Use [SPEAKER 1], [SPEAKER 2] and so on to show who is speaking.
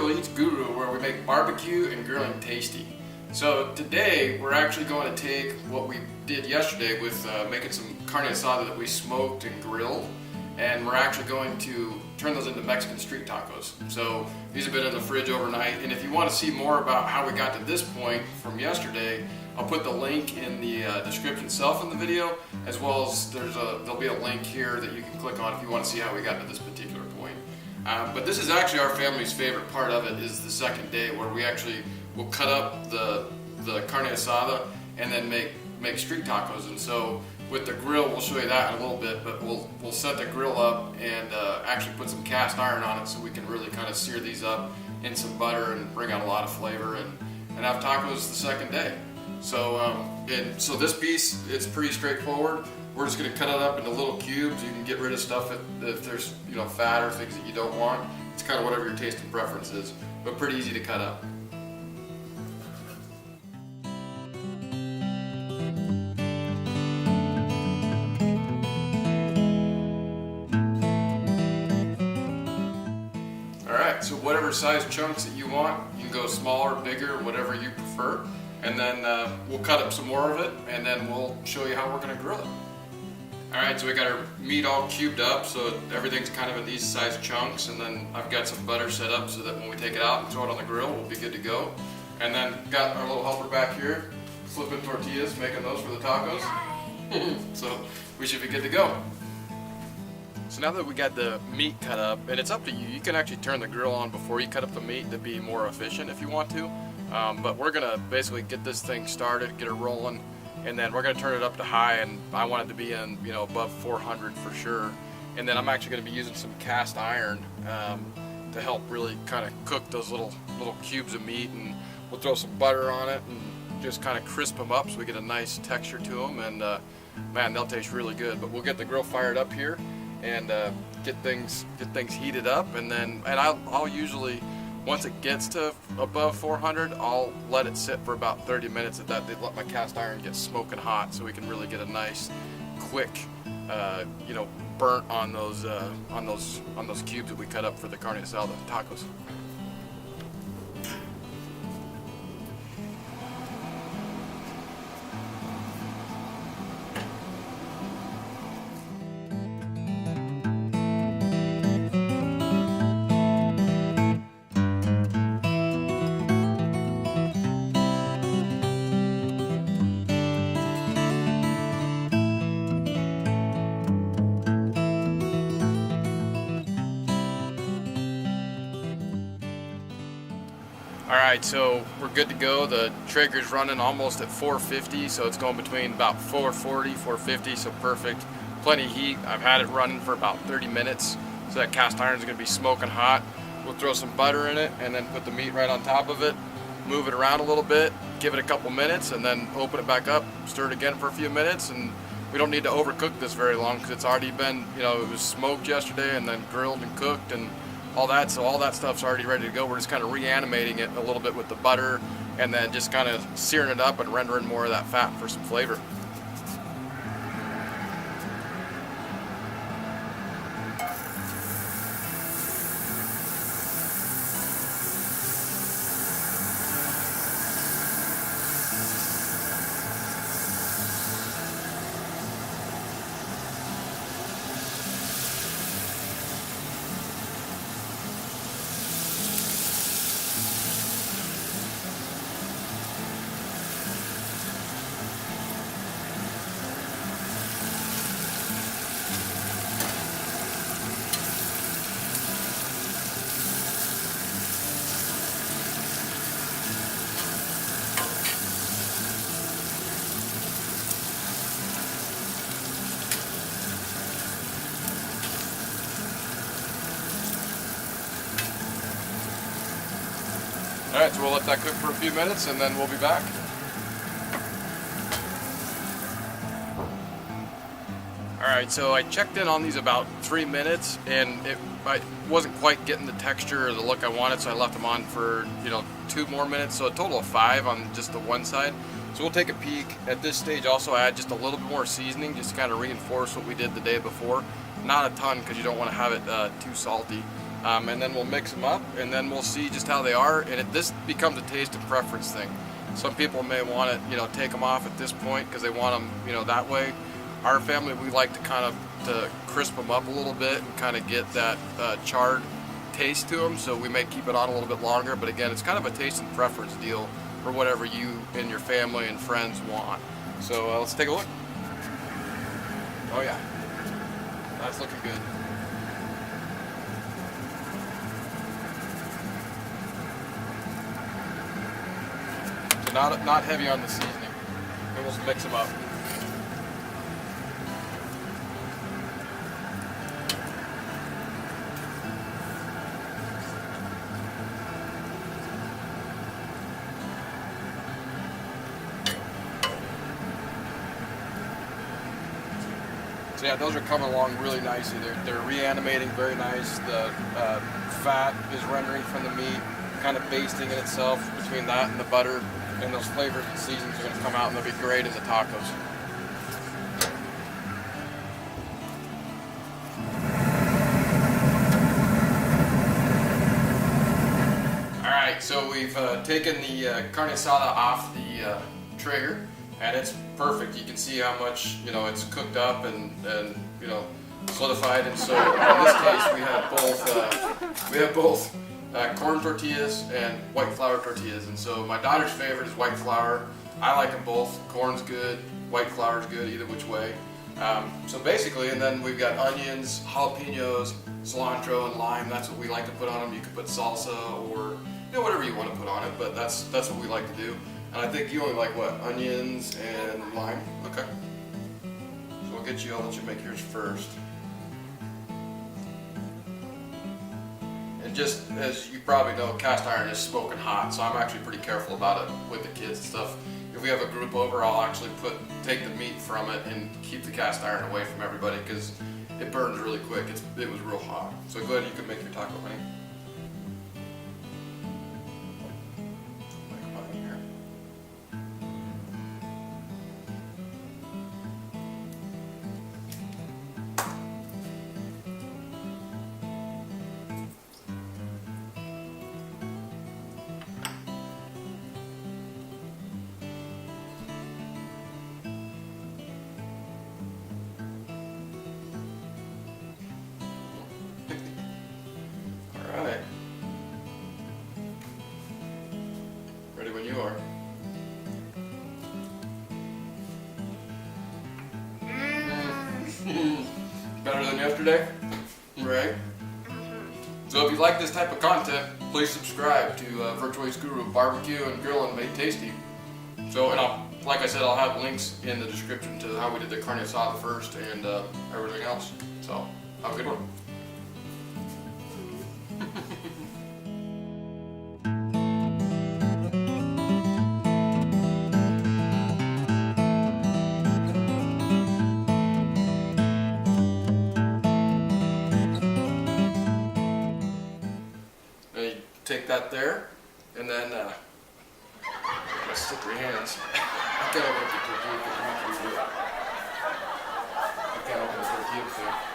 [SPEAKER 1] Unusual Eats Guru, where we make barbecue and grilling tasty. So today we're actually going to take what we did yesterday with making some carne asada that we smoked and grilled, and we're actually going to turn those into Mexican street tacos. So these have been in the fridge overnight, and if you want to see more about how we got to this point from yesterday, I'll put the link in the description itself in the video, as well as there'll be a link here that you can click on if you want to see how we got to this particular point. But this is actually our family's favorite part of it, is the second day, where we actually will cut up the carne asada and then make street tacos. And so with the grill, we'll show you that in a little bit, but we'll set the grill up and actually put some cast iron on it so we can really kind of sear these up in some butter and bring out a lot of flavor and have tacos the second day. So so this piece, it's pretty straightforward. We're just going to cut it up into little cubes. You can get rid of stuff if there's fat or things that you don't want. It's kind of whatever your taste and preference is, but pretty easy to cut up. Alright, so whatever size chunks that you want, you can go smaller, bigger, whatever you prefer. And then we'll cut up some more of it, and then we'll show you how we're going to grill it. Alright, so we got our meat all cubed up, so everything's kind of in these size chunks, and then I've got some butter set up so that when we take it out and throw it on the grill, we'll be good to go. And then got our little helper back here, flipping tortillas, making those for the tacos. So we should be good to go. So now that we got the meat cut up, and it's up to you, you can actually turn the grill on before you cut up the meat to be more efficient if you want to. But we're gonna basically get this thing started, get it rolling, and then we're gonna turn it up to high, and I want it to be in above 400 for sure. And then I'm actually gonna be using some cast iron to help really kind of cook those little cubes of meat, and we'll throw some butter on it and just kind of crisp them up so we get a nice texture to them, and man, they'll taste really good. But we'll get the grill fired up here and get things heated up, and I'll usually, once it gets to above 400, I'll let it sit for about 30 minutes at that. They let my cast iron get smoking hot so we can really get a nice, quick, burnt on those cubes that we cut up for the carne asada tacos. Alright, so we're good to go. The Traeger's running almost at 450, so it's going between about 440, 450, so perfect. Plenty of heat. I've had it running for about 30 minutes, so that cast iron's going to be smoking hot. We'll throw some butter in it and then put the meat right on top of it, move it around a little bit, give it a couple minutes, and then open it back up, stir it again for a few minutes, and we don't need to overcook this very long because it's already been, it was smoked yesterday and then grilled and cooked and all that, so all that stuff's already ready to go. We're just kind of reanimating it a little bit with the butter and then just kind of searing it up and rendering more of that fat for some flavor. Alright, so we'll let that cook for a few minutes and then we'll be back. Alright, so I checked in on these about 3 minutes, and I wasn't quite getting the texture or the look I wanted, so I left them on for 2 more minutes, so a total of 5 on just the one side. So we'll take a peek. At this stage also add just a little bit more seasoning, just to kind of reinforce what we did the day before. Not a ton, because you don't want to have it too salty. and then we'll mix them up, and then we'll see just how they are. And this becomes a taste and preference thing. Some people may want to, take them off at this point because they want them, that way. Our family, we like to kind of to crisp them up a little bit and kind of get that charred taste to them. So we may keep it on a little bit longer. But again, it's kind of a taste and preference deal for whatever you and your family and friends want. So let's take a look. Oh yeah, that's looking good. So not heavy on the seasoning. And we'll mix them up. So yeah, those are coming along really nicely. They're reanimating very nice. The fat is rendering from the meat, kind of basting in itself between that and the butter. And those flavors and seasonings are going to come out and they'll be great in the tacos. Alright, so we've taken the Carne Asada off the Traeger. And it's perfect. You can see how much it's cooked up and solidified. And so in this case, we have both corn tortillas and white flour tortillas. And so my daughter's favorite is white flour. I like them both. Corn's good, white flour's good, either which way. So basically, and then we've got onions, jalapenos, cilantro, and lime. That's what we like to put on them. You could put salsa or whatever you want to put on it, but that's what we like to do. And I think you only like what? Onions and lime? Okay. So I'll let you make yours first. And just as you probably know, cast iron is smoking hot, so I'm actually pretty careful about it with the kids and stuff. If we have a group over, I'll actually take the meat from it and keep the cast iron away from everybody because it burns really quick. It was real hot. So go ahead, you can make your taco, honey. Alright. Ready when you are. Better than yesterday? Right? So if you like this type of content, please subscribe to Virtual Ace Guru Barbecue and Grilling Made Tasty. So, and like I said, I'll have links in the description to how we did the Carne Asada first and everything else. So, have a good one. Take that there, and then let's stick your hands. I can't open the tortilla. I can't open the tortilla thing.